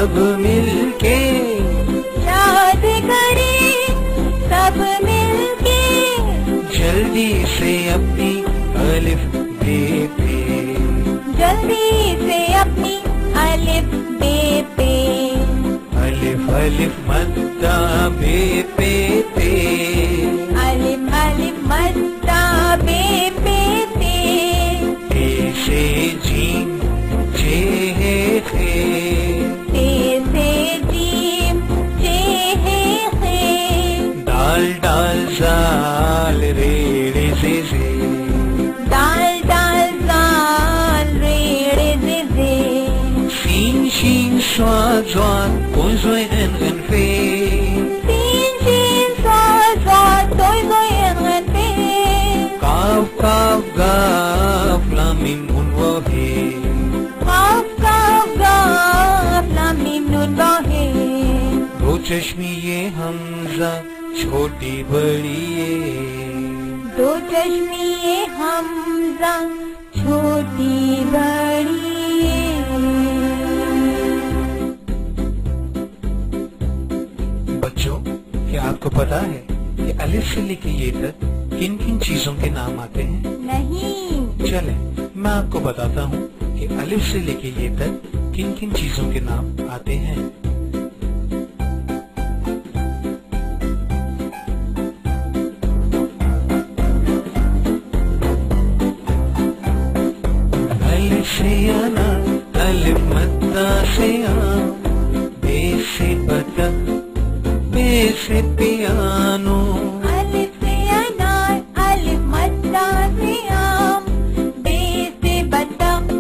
सब मिलके याद करें सब मिलके, जल्दी से अपनी अलिफ बे पे, जल्दी से अपनी अलिफ बे पे, अलिफ अलिफ मद्दा बे पे पे, अलिफ अलिफ मद्दा बे पे पे, ते से जीम जे है खे, ते से जीम जे है खे, दाल दाल जाल रे रे से, दाल दाल जाल रे रे जे जे, शीन शीन schwa zwa toi zoi en fe, sin sin sa sa toi toi en fe, kaf kaf gaf lam mim nun wa he, kaf kaf gaf lam mim nun wa he, दो चश्मी ये हमजा छोटी बड़ी ये, दो चश्मी ये हमजा छोटी बड़ी ये। बच्चों, क्या आपको पता है कि अलिफ से लेके ये तक किन किन चीजों के नाम आते हैं? नहीं। चलें, मैं आपको बताता हूँ कि अलिफ से लेके ये तक किन किन चीजों के नाम आते हैं। अलिफ से अनार, अलिफ मद्दा से आम, बे से बतख, बे से पियानो, अलिफ से अनार, अलिफ मद्दा से आम, बे से बतख,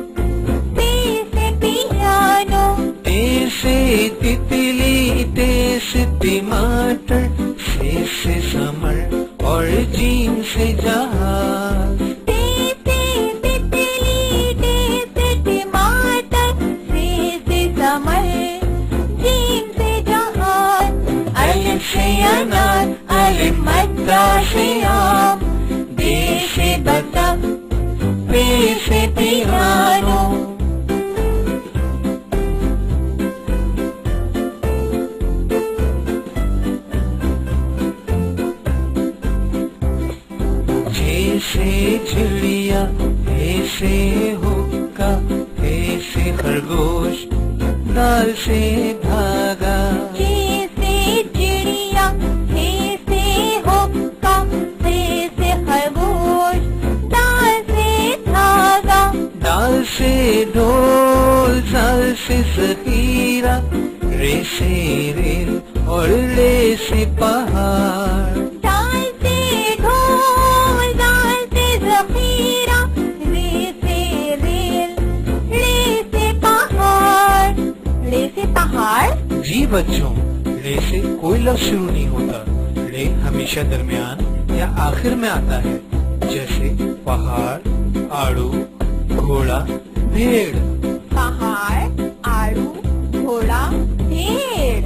बे से पियानो, टे से तितली, टे से टमाटर, से समर और जीम से जहाज, टे से तितली, टे से टमाटर, से समर, जीम से जहाज, अलिफ से अनार, अलिफ मद्दा से आम, बे से बतख, बे से पियानो। जे से चिड़िया, हे से हुक्का, हे से खरगोश, दाल से धागा, जे से चिड़िया, हे से हुक्का, हे से खरगोश, दाल से धागा, दाल से ढोल, झाल से ज़खीरा, रे से रेल और ले से पहाड़, दाल से ढोल, दाल से ज़खीरा, रे से रेल, रे से पहाड़, रे से पहाड़। जी बच्चों, रे से कोई लफ्ज शुरू नहीं होता। रे हमेशा दरमियान या आखिर में आता है, जैसे पहाड़, आड़ू, घोड़ा, भेड़। पहाड़, आड़ू, घोड़ा, भेड़।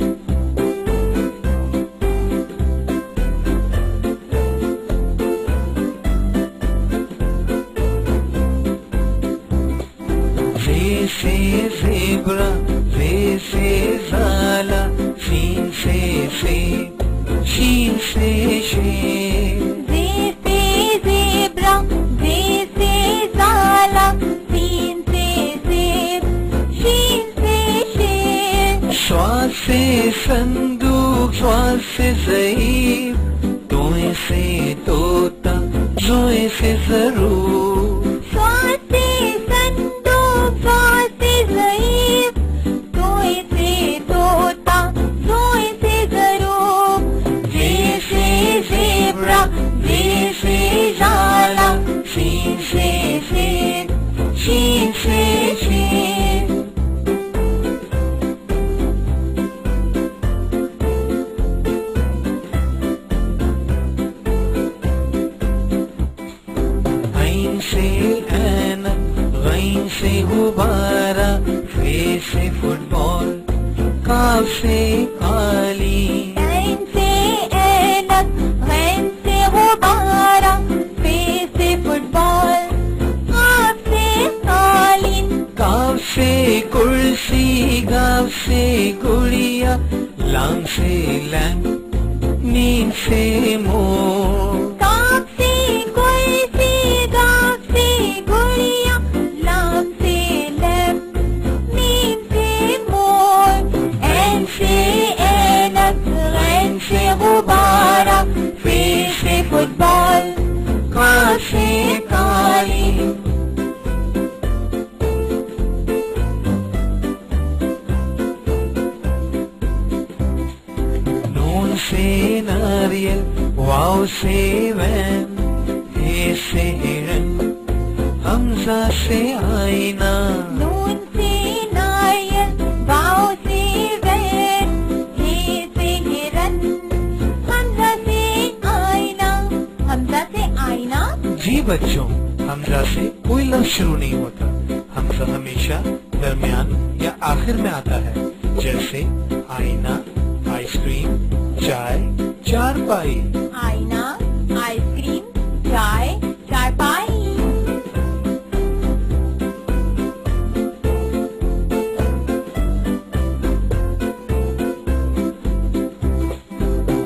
रे से ज़ेबरा, रे से ज़ाला, सीन से सेब, शीन से शेर, रे से ज़ेबरा, रे से ज़ाला, सीन से सेब, शीन से शेर। स्वाद से संदूक, स्वाद से ज़ईफ़, तोए से तोता, जोए से ज़रूर, स्वाद से संदूक, स्वाद से ज़ईफ़, तोए से तोता, जोए से ज़रूर। रे से ज़ेबरा, रे से ज़ाला, सीन से सेब, शीन से शेर। ऐन से लाम से लैंग, मीम से मोर, काफ से कुर्सी, गाफ से गुड़िया, लाम से लैम्प, मीम से मोर, ऐन से ऐनक, गैन से गुब्बारा, फे से फुटबॉल, काफ से काली। नून से नारियल, वाव से वैन, हे से हिरन, हमजा से आईना, नून से नारियल, वाव से वैन, हे से हिरन, हमजा से आईना, हमजा से आईना। जी बच्चों, हमजा से कोई लफ्ज शुरू नहीं होता। हमजा हमेशा दरमियान या आखिर में आता है, जैसे आईना, आइसक्रीम, चाय, चारपाई। आईना, आइसक्रीम, चाय, चारपाई।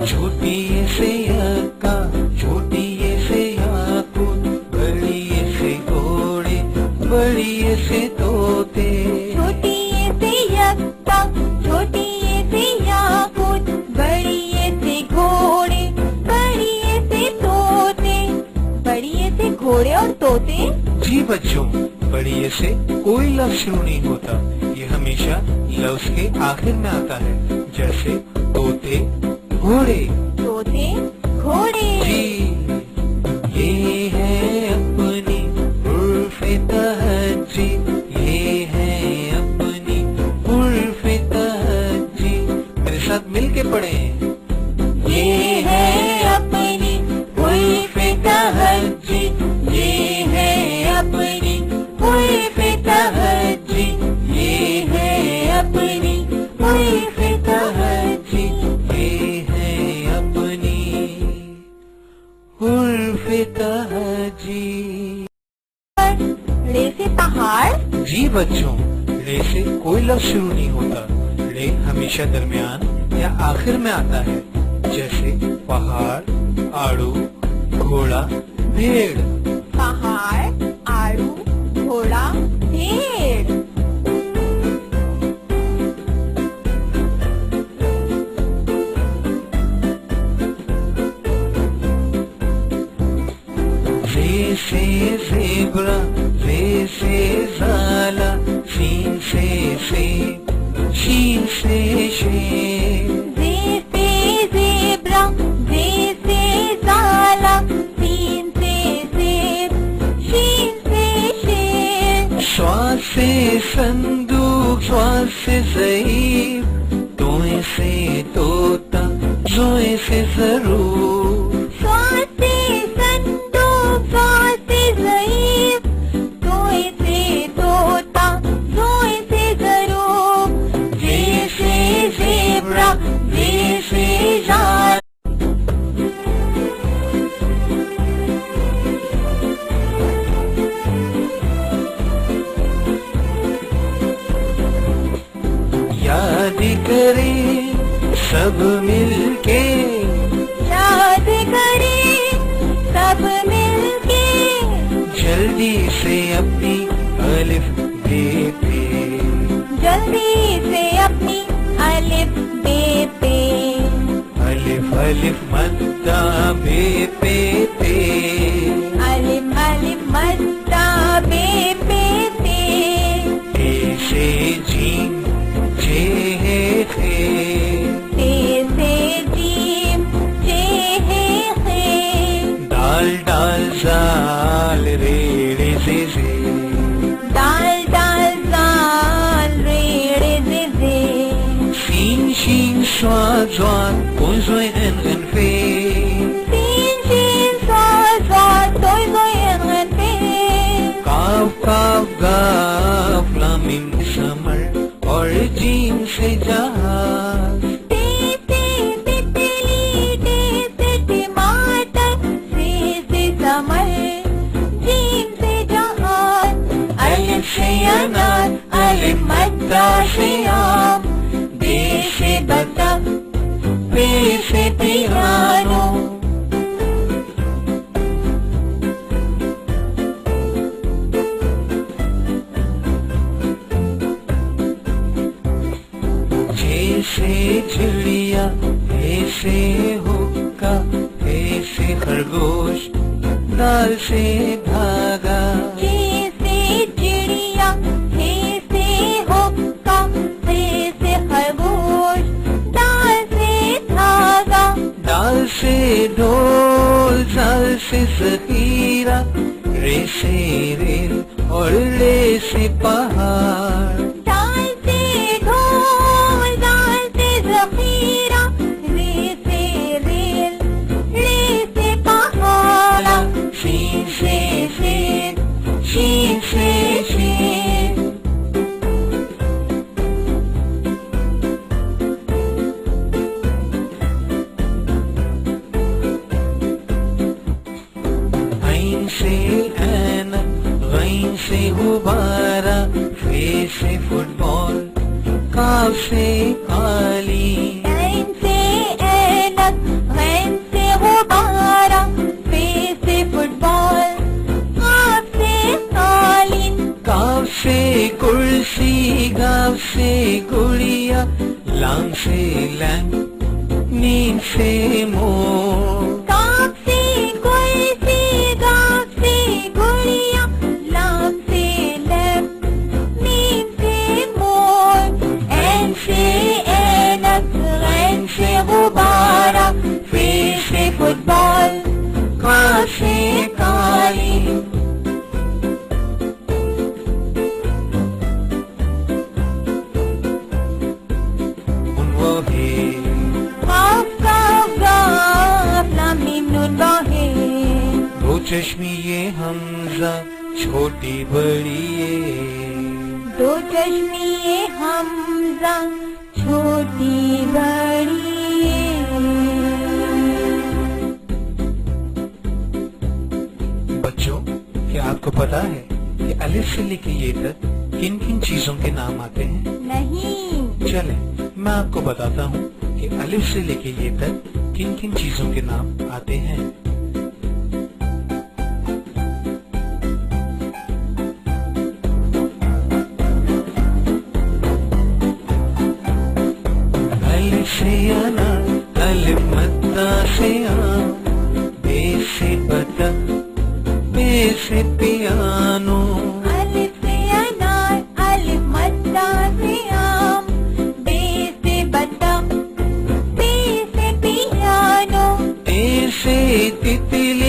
छोटी ये से यक्का, छोटी ये से याकूत, बड़ी ये से घोड़े, बड़ी ये से तोते। छोटी ये से यक्का, छोटी ये से याकूत, बड़ी ये से घोड़े, बड़ी ये से तोते। बड़ी ये से घोड़े और तोते। जी बच्चों, बड़ी ये से कोई लफ्ज शुरू नहीं होता। ये हमेशा लफ्ज के आखिर में आता है, जैसे तोते, घोड़े। तोते, घोड़े। जी, ये है अपनी उर्फ़े तहज्जी, ये है अपनी उर्फ़े तहज्जी। मेरे साथ मिलके पढ़े। ये है अपनी उर्फ़े तहज्जी, ये है अपनी उर्फ़े तहज्जी, ये है अपनी उर्फ़े तहज्जी। ये है अपनी उर्फ़े तहज्जी। रे से पहाड़। जी बच्चों, रे से कोई लफ्ज शुरू नहीं होता। रे हमेशा दरमियान या आखिर में आता है, जैसे पहाड़, आड़ू, घोड़ा, भेड़। पहाड़, आड़ू, घोड़ा, भेड़। रे से ज़ेब्रा, रे से ज़ाला, सीन से सेब, शीन से शेर। रे से ज़ेब्रा, रे से ज़ाला, सीन से सेब, शीन से शेर। स्वाद से संदूक, स्वाद से ज़ईफ़, तोए से तोता, जोए से ज़रूर। स्वाद से संदूक, स्वाद से ज़ईफ़, तोए से तोता, जोए से ज़रूर। रे से ज़ेब्रा, रे से ज़ाला। याद करें सब मिलके, याद करें सब मिलके, जल्दी से अपनी अलिफ बे पे। जल्दी से अपनी अलिफ बे पे। अलिफ अलिफ मद्दा बे पे पे। अलिफ अलिफ मद्दा बे पे पे। ए से जीम, जे है खे, ते से जीम, जे है खे। दाल डाल जाल, रेड़े से जे। दाल डाल जाल, रेड़े से जे। शीन शीन स्वाद स्वाद, कोई जोए en en fe. सीन शीन स्वाद स्वाद, तोय तोय en पे। काफ काफ गाफ, लाम मीम समर, और जीम से जहाज। ते से तितली, ते से टमाटर, से समर, जीम से जहाज। अलिफ से अनार, अलिफ मद्दा से आम, बे से बद चिड़िया, हे से हुक्का, हे से खरगोश, दाल से धागा। चे से चिड़िया, हे से हुक्का, हे से खरगोश, दाल से धागा। दाल से ढोल, झाल से ज़ख़ीरा, रे से रेल और रे से पहाड़। दाल से ढोल, दाल से ज़ख़ीरा, रे से रेल, रे से पहाड़। शीन से शेर, शीन से शेर। ऐन से ऐनक, गैन से गुब्बारा, फे से फुटबॉल, काफ से कालीन। ऐन से ऐनक, गैन से गुब्बारा, फे से फुटबॉल, काफ से कालीन। काफ से कुर्सी, गाफ से गुड़िया, लाम से लैम्प, नीम से मोर। काफ से कुर्सी, गाफ से गुड़िया, लाम से लैम्प, नीम से मोर। ऐन से ऐनक, गैन से गुब्बारा, फे से फुटबॉल, काफ से कालीन। वो है काफ काफ गाफ, लाम मीम नून बा है। दो चश्मी ये हमजा, छोटी बड़ी ये। दो चश्मी ये हमजा, छोटी बड़ी ये। बच्चों, क्या आपको पता है कि अलिफ से लेके ये तक किन किन चीजों के नाम आते हैं? नहीं। चले मैं आपको बताता हूँ कि अलिफ से लेके ये तक किन किन चीजों के नाम आते हैं। अलिफ से अनार, अलिफ मद्दा से आम, बे से बतख, बे से पियानो। अलिफ से अनार, अलिफ मद्दा से आम, बे से बतख, बे से पियानो। टे से तितली,